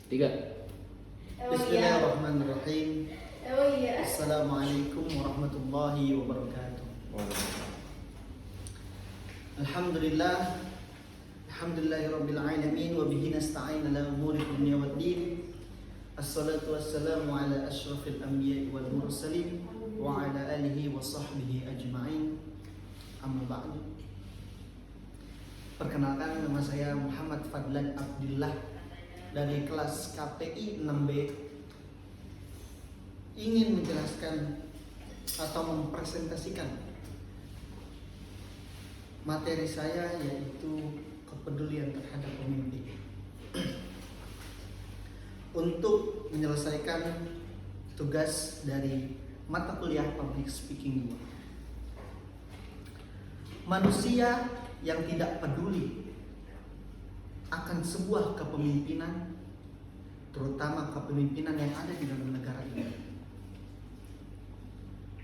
Tiga. Bismillahirrahmanirrahim. Assalamualaikum warahmatullahi wabarakatuh. Alhamdulillah. Alhamdulillahirabbil alamin wa bihi nasta'in ala umuri dunya waddin. Assalatu wassalamu ala asyrafil anbiya'i wal mursalin wa ala alihi wa sahbihi ajma'in. Amma ba'du. Perkenalkan, nama saya Muhammad Fadlan Abdillah dari kelas KPI 6B, ingin menjelaskan atau mempresentasikan materi saya, yaitu kepedulian terhadap pemimpin. Untuk menyelesaikan tugas dari mata kuliah Public Speaking 2. Manusia yang tidak peduli akan sebuah kepemimpinan, terutama kepemimpinan yang ada di dalam negara ini.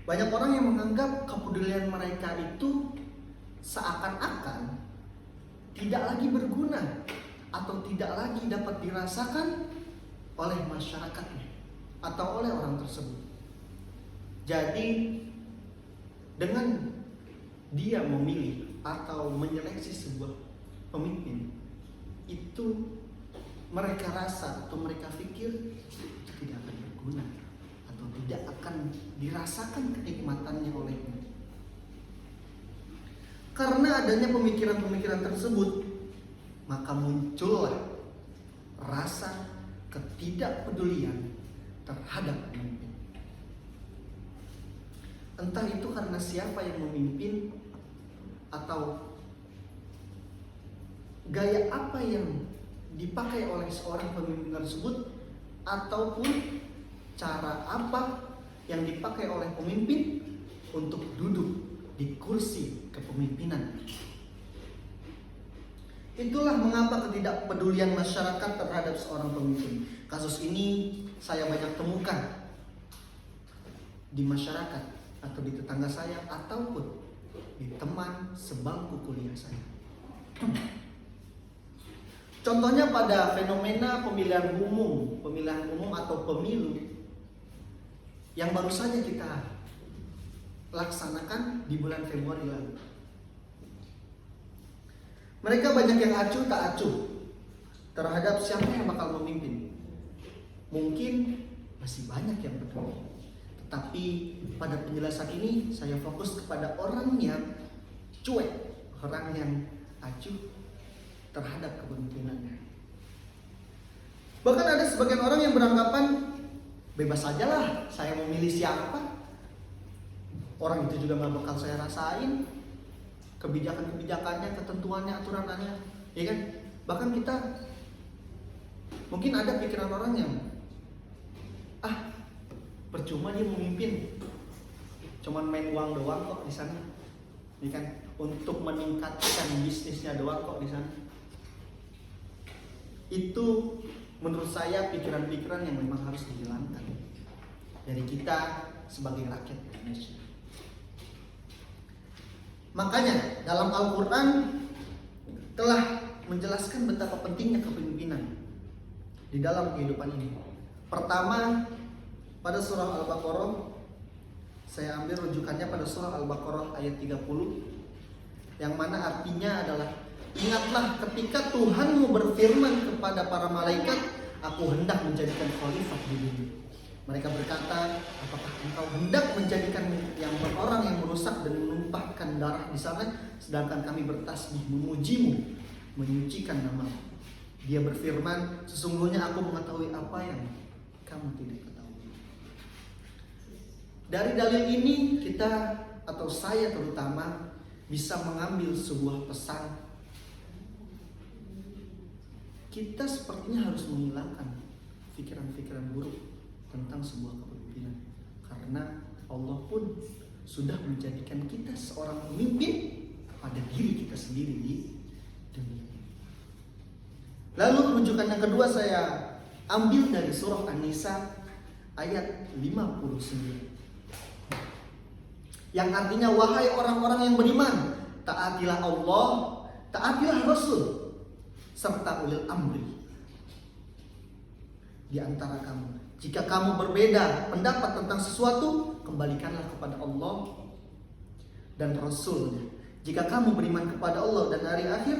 Banyak orang yang menganggap kepedulian mereka itu seakan-akan tidak lagi berguna atau tidak lagi dapat dirasakan oleh masyarakatnya atau oleh orang tersebut. Jadi dengan dia memilih atau menyeleksi sebuah pemimpin, itu mereka rasa atau mereka pikir itu tidak akan berguna atau tidak akan dirasakan kenikmatannya olehnya. Karena adanya pemikiran-pemikiran tersebut, maka muncullah rasa ketidakpedulian terhadap pemimpin. Entah itu karena siapa yang memimpin, atau gaya apa yang dipakai oleh seorang pemimpin tersebut, ataupun cara apa yang dipakai oleh pemimpin untuk duduk di kursi kepemimpinan. Itulah mengapa ketidakpedulian masyarakat terhadap seorang pemimpin. Kasus ini saya banyak temukan di masyarakat atau di tetangga saya ataupun di teman sebangku kuliah saya. Contohnya pada fenomena pemilihan umum atau pemilu yang baru saja kita laksanakan di bulan Februari lalu. Mereka banyak yang acuh tak acuh terhadap siapa yang bakal memimpin. Mungkin masih banyak yang peduli, tetapi pada penjelasan ini saya fokus kepada orang yang cuek, orang yang acuh terhadap kepemimpinannya. Bahkan ada sebagian orang yang beranggapan bebas sajalah saya memilih siapa. Orang itu juga gak bakal saya rasain kebijakan-kebijakannya, ketentuannya, aturannya, ya kan? Bahkan kita mungkin ada pikiran orang yang percuma dia memimpin, cuman main uang doang kok di sana, ya kan? Untuk meningkatkan bisnisnya doang kok di sana. Itu menurut saya pikiran-pikiran yang memang harus dihilangkan dari kita sebagai rakyat Indonesia. Makanya dalam Al-Quran telah menjelaskan betapa pentingnya kepemimpinan di dalam kehidupan ini. Pertama, pada surah Al-Baqarah, saya ambil rujukannya pada surah Al-Baqarah ayat 30, yang mana artinya adalah, ingatlah ketika Tuhanmu berfirman kepada para malaikat, aku hendak menjadikan khalifah di bumi. Mereka berkata, apakah engkau hendak menjadikan yang orang yang merusak dan menumpahkan darah di sana, sedangkan kami bertasbih memujimu, menyucikan namamu. Dia berfirman, sesungguhnya aku mengetahui apa yang kamu tidak ketahui. Dari dalil ini kita, atau saya terutama, bisa mengambil sebuah pesan. Kita sepertinya harus menghilangkan pikiran-pikiran buruk tentang sebuah kepemimpinan, karena Allah pun sudah menjadikan kita seorang pemimpin pada diri kita sendiri di dunia. Lalu rujukan yang kedua saya ambil dari surah An-Nisa ayat 59, yang artinya, wahai orang-orang yang beriman, taatilah Allah, taatilah Rasul, serta ulil amri. di antara kamu. Jika kamu berbeda pendapat tentang sesuatu, kembalikanlah kepada Allah dan Rasul-Nya. Jika kamu beriman kepada Allah dan hari akhir,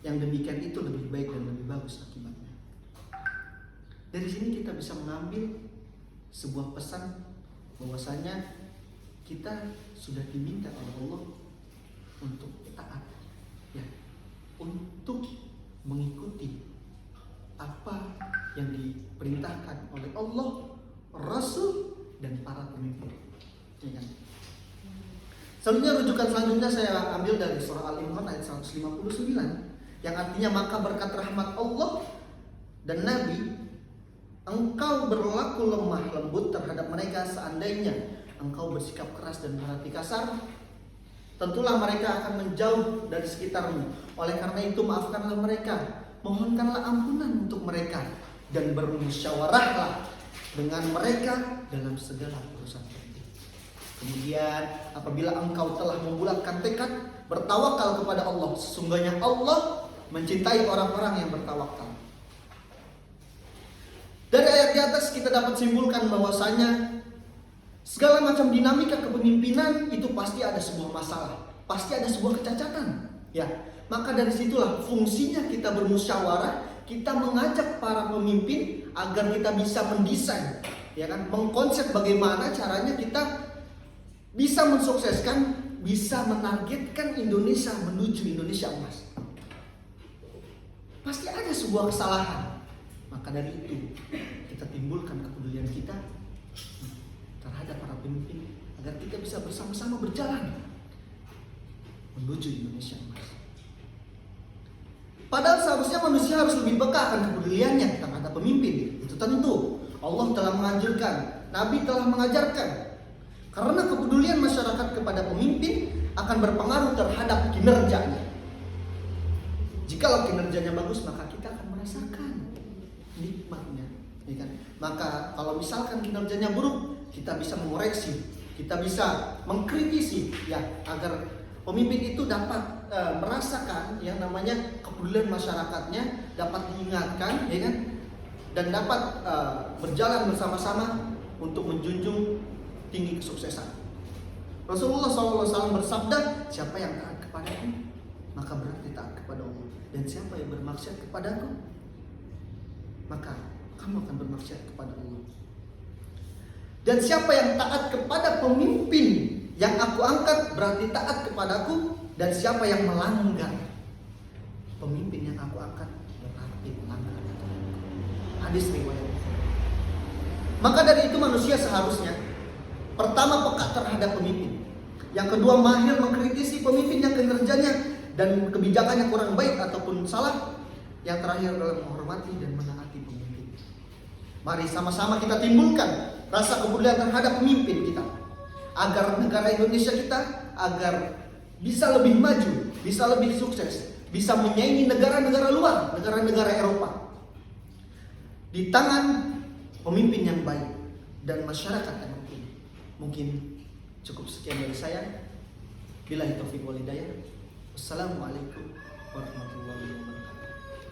yang demikian itu lebih baik dan lebih bagus akibatnya. Dari sini kita bisa mengambil sebuah pesan bahwasanya kita sudah diminta oleh Allah untuk taat, ya, untuk mengikuti apa yang diperintahkan oleh Allah, Rasul, dan para pemimpin. Ya kan? Selanjutnya saya ambil dari surah Al-Imran ayat 159 yang artinya, maka berkat rahmat Allah dan Nabi, engkau berlaku lemah lembut terhadap mereka. Seandainya engkau bersikap keras dan berhati kasar, tentulah mereka akan menjauh dari sekitarmu. Oleh karena itu maafkanlah mereka, mohonkanlah ampunan untuk mereka, dan bermusyawarahlah dengan mereka dalam segala urusan penting. Kemudian apabila engkau telah membulatkan tekad, bertawakal kepada Allah. Sesungguhnya Allah mencintai orang-orang yang bertawakal. Dari ayat di atas kita dapat simpulkan bahwasanya segala macam dinamika kepemimpinan itu pasti ada sebuah masalah, pasti ada sebuah kecacatan. Ya, maka dari situlah fungsinya kita bermusyawarah, kita mengajak para pemimpin agar kita bisa mendesain, ya kan, mengkonsep bagaimana caranya kita bisa mensukseskan, bisa menargetkan Indonesia menuju Indonesia emas. Pasti ada sebuah kesalahan. Maka dari itu kita timbulkan kepedulian kita terhadap para pemimpin agar kita bisa bersama-sama berjalan menuju Indonesia emas. Padahal seharusnya manusia harus lebih peka akan kepeduliannya terhadap pemimpin. Itu tentu Allah telah menganjurkan, Nabi telah mengajarkan. Karena kepedulian masyarakat kepada pemimpin akan berpengaruh terhadap kinerjanya. Jikalau kinerjanya bagus, maka kita akan merasakan nikmatnya, ya kan? Maka kalau misalkan kinerjanya buruk, kita bisa mengoreksi, kita bisa mengkritisi, ya, agar pemimpin itu dapat merasakan yang namanya kepedulian masyarakatnya, dapat diingatkan, ya kan, dan dapat berjalan bersama-sama untuk menjunjung tinggi kesuksesan. Rasulullah SAW bersabda, siapa yang taat kepadaku, maka berarti taat kepada Allah. Dan siapa yang bermaksiat kepadaku, maka kamu akan bermaksiat kepada Allah. Dan siapa yang taat kepada pemimpin yang aku angkat, berarti taat kepadaku. Dan siapa yang melanggar pemimpin yang aku angkat, berarti melanggar aturanku. Hadis riwayat. Maka dari itu manusia seharusnya pertama peka terhadap pemimpin, yang kedua mahir mengkritisi pemimpin yang kinerjanya dan kebijakannya kurang baik ataupun salah, yang terakhir adalah menghormati dan menaati pemimpin. Mari sama-sama kita timbulkan rasa kepedulian terhadap pemimpin kita, agar negara Indonesia kita agar bisa lebih maju, bisa lebih sukses, bisa menyaingi negara-negara luar, negara-negara Eropa, di tangan pemimpin yang baik dan masyarakat yang rukun. Mungkin cukup sekian dari saya. Billahi taufiq wal hidayah. Wassalamualaikum warahmatullahi wabarakatuh.